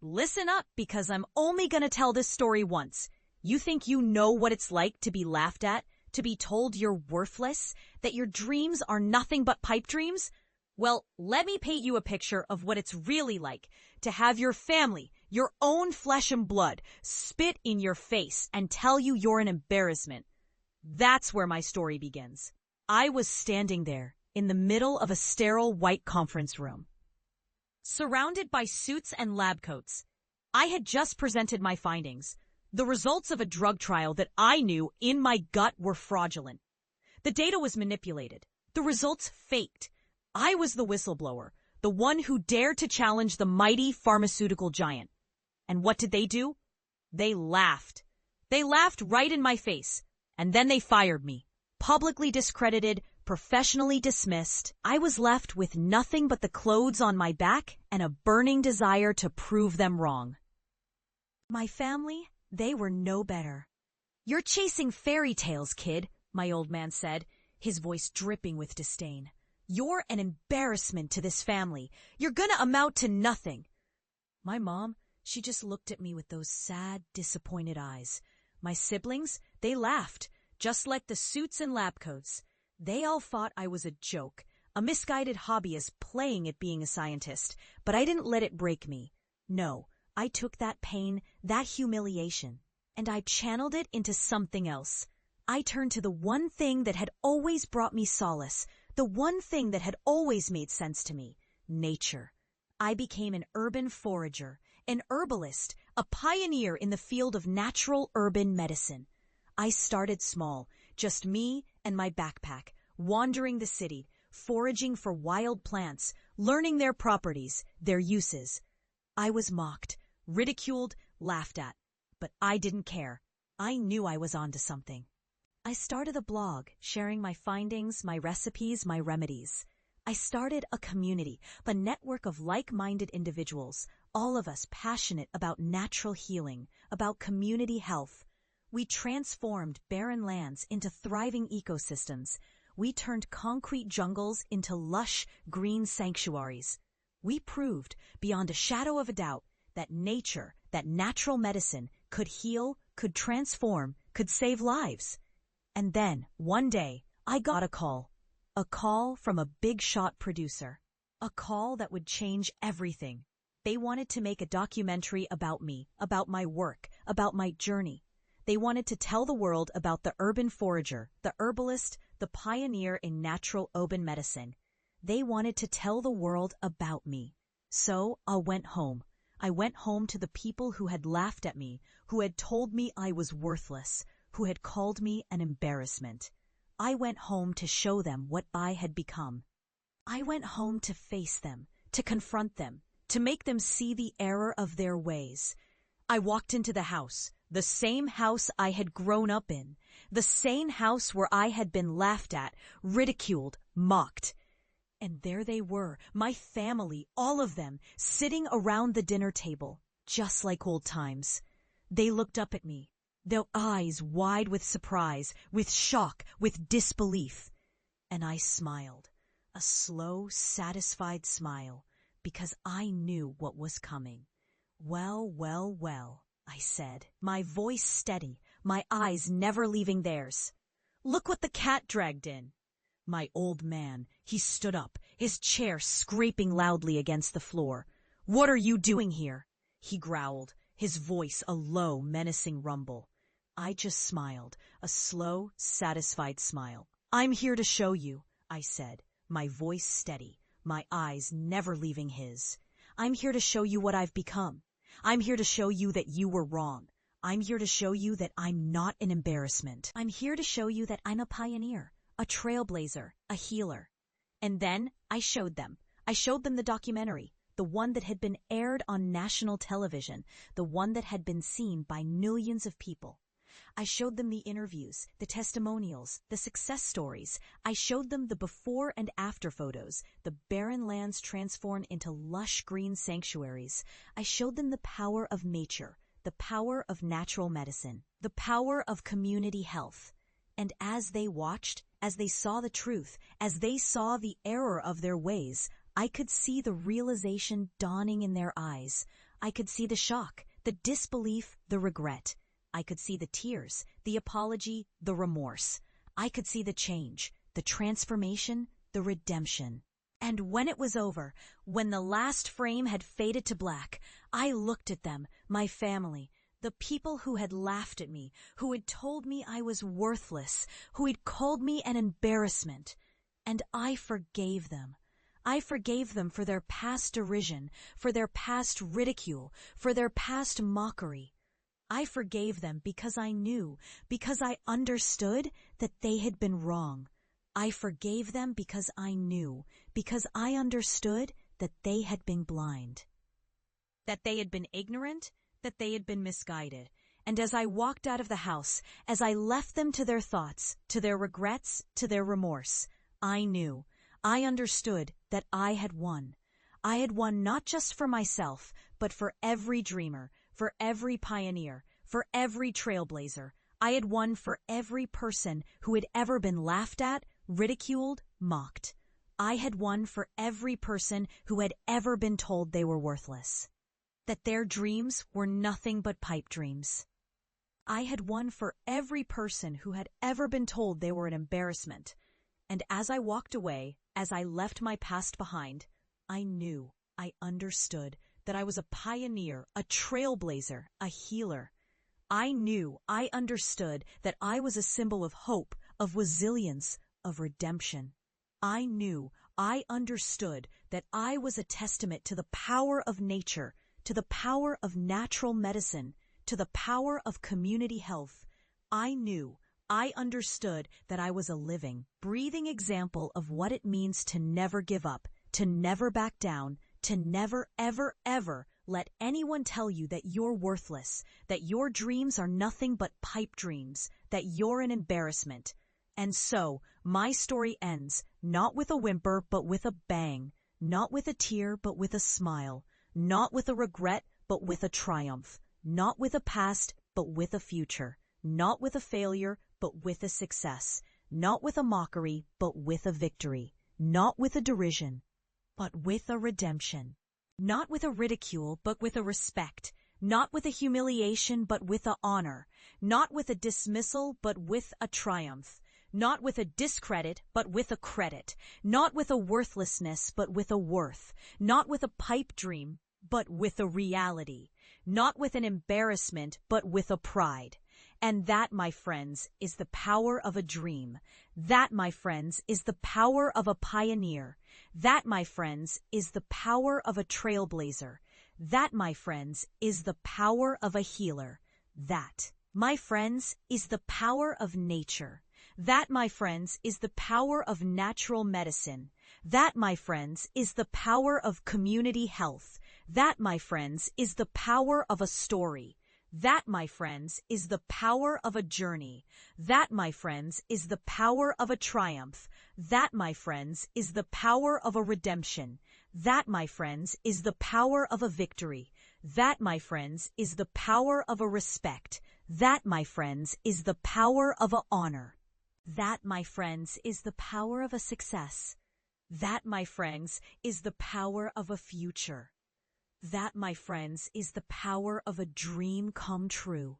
Listen up, because I'm only gonna tell this story once. You think you know what it's like to be laughed at, to be told you're worthless, that your dreams are nothing but pipe dreams? Well, let me paint you a picture of what it's really like to have your family, your own flesh and blood, spit in your face and tell you you're an embarrassment. That's where my story begins. I was standing there in the middle of a sterile white conference room, surrounded by suits and lab coats. I had just presented my findings, the results of a drug trial that I knew in my gut were fraudulent. The data was manipulated, the results faked. I was the whistleblower, the one who dared to challenge the mighty pharmaceutical giant. And what did they do? They laughed. They laughed right in my face, and then they fired me. Publicly discredited, professionally dismissed, I was left with nothing but the clothes on my back and a burning desire to prove them wrong. My family, they were no better. "You're chasing fairy tales, kid," my old man said, his voice dripping with disdain. "You're an embarrassment to this family. You're gonna amount to nothing." My mom, she just looked at me with those sad, disappointed eyes. My siblings, they laughed, just like the suits and lab coats. They all thought I was a joke, a misguided hobbyist playing at being a scientist, but I didn't let it break me. No, I took that pain, that humiliation, and I channeled it into something else. I turned to the one thing that had always brought me solace, the one thing that had always made sense to me: nature. I became an urban forager, an herbalist, a pioneer in the field of natural urban medicine. I started small, just me and my backpack, wandering the city, foraging for wild plants, learning their properties, their uses. I was mocked, ridiculed, laughed at, but I didn't care. I knew I was onto something. I started a blog, sharing my findings, my recipes, my remedies. I started a community, a network of like-minded individuals, all of us passionate about natural healing, about community health. We transformed barren lands into thriving ecosystems. We turned concrete jungles into lush, green sanctuaries. We proved, beyond a shadow of a doubt, that nature, that natural medicine, could heal, could transform, could save lives. And then, one day, I got a call from a big-shot producer, a call that would change everything. They wanted to make a documentary about me, about my work, about my journey. They wanted to tell the world about the urban forager, the herbalist, the pioneer in natural urban medicine. They wanted to tell the world about me. So I went home. I went home to the people who had laughed at me, who had told me I was worthless, who had called me an embarrassment. I went home to show them what I had become. I went home to face them, to confront them, to make them see the error of their ways. I walked into the house, the same house I had grown up in, the same house where I had been laughed at, ridiculed, mocked. And there they were, my family, all of them, sitting around the dinner table, just like old times. They looked up at me, their eyes wide with surprise, with shock, with disbelief. And I smiled, a slow, satisfied smile, because I knew what was coming. "Well, well, well," I said, my voice steady, my eyes never leaving theirs. "Look what the cat dragged in." My old man, he stood up, his chair scraping loudly against the floor. "What are you doing here?" he growled, his voice a low, menacing rumble. I just smiled, a slow, satisfied smile. "I'm here to show you," I said, my voice steady, my eyes never leaving his. "I'm here to show you what I've become. I'm here to show you that you were wrong. I'm here to show you that I'm not an embarrassment. I'm here to show you that I'm a pioneer, a trailblazer, a healer." And then I showed them. I showed them the documentary, the one that had been aired on national television, the one that had been seen by millions of people. I showed them the interviews, the testimonials, the success stories. I showed them the before and after photos, the barren lands transformed into lush green sanctuaries. I showed them the power of nature, the power of natural medicine, the power of community health. And as they watched, as they saw the truth, as they saw the error of their ways, I could see the realization dawning in their eyes. I could see the shock, the disbelief, the regret. I could see the tears, the apology, the remorse. I could see the change, the transformation, the redemption. And when it was over, when the last frame had faded to black, I looked at them, my family, the people who had laughed at me, who had told me I was worthless, who had called me an embarrassment. And I forgave them. I forgave them for their past derision, for their past ridicule, for their past mockery. I forgave them because I knew, because I understood that they had been wrong. I forgave them because I knew, because I understood that they had been blind. That they had been ignorant, that they had been misguided. And as I walked out of the house, as I left them to their thoughts, to their regrets, to their remorse, I knew, I understood that I had won. I had won not just for myself, but for every dreamer, for every pioneer, for every trailblazer. I had won for every person who had ever been laughed at, ridiculed, mocked. I had won for every person who had ever been told they were worthless, that their dreams were nothing but pipe dreams. I had won for every person who had ever been told they were an embarrassment. And as I walked away, as I left my past behind, I knew, I understood that I was a pioneer, a trailblazer, a healer. I knew, I understood that I was a symbol of hope, of resilience, of redemption. I knew, I understood that I was a testament to the power of nature, to the power of natural medicine, to the power of community health. I knew, I understood that I was a living, breathing example of what it means to never give up, to never back down, to never, ever, ever let anyone tell you that you're worthless, that your dreams are nothing but pipe dreams, that you're an embarrassment. And so, my story ends, not with a whimper, but with a bang, not with a tear, but with a smile, not with a regret, but with a triumph, not with a past, but with a future, not with a failure, but with a success, not with a mockery, but with a victory, not with a derision, but with a redemption, not with a ridicule, but with a respect, not with a humiliation, but with a honor, not with a dismissal, but with a triumph, not with a discredit, but with a credit, not with a worthlessness, but with a worth, not with a pipe dream, but with a reality, not with an embarrassment, but with a pride. And that, my friends, is the power of a dream. That, my friends, is the power of a pioneer. That, my friends, is the power of a trailblazer. That, my friends, is the power of a healer. That, my friends, is the power of nature. That, my friends, is the power of natural medicine. That, my friends, is the power of community health. That, my friends, is the power of a story. That, my friends, is the power of a journey. That, my friends, is the power of a triumph. That, my friends, is the power of a redemption. That, my friends, is the power of a victory. That, my friends, is the power of a respect. That, my friends, is the power of a honor. That, my friends, is the power of a success. That, my friends, is the power of a future. That, my friends, is the power of a dream come true.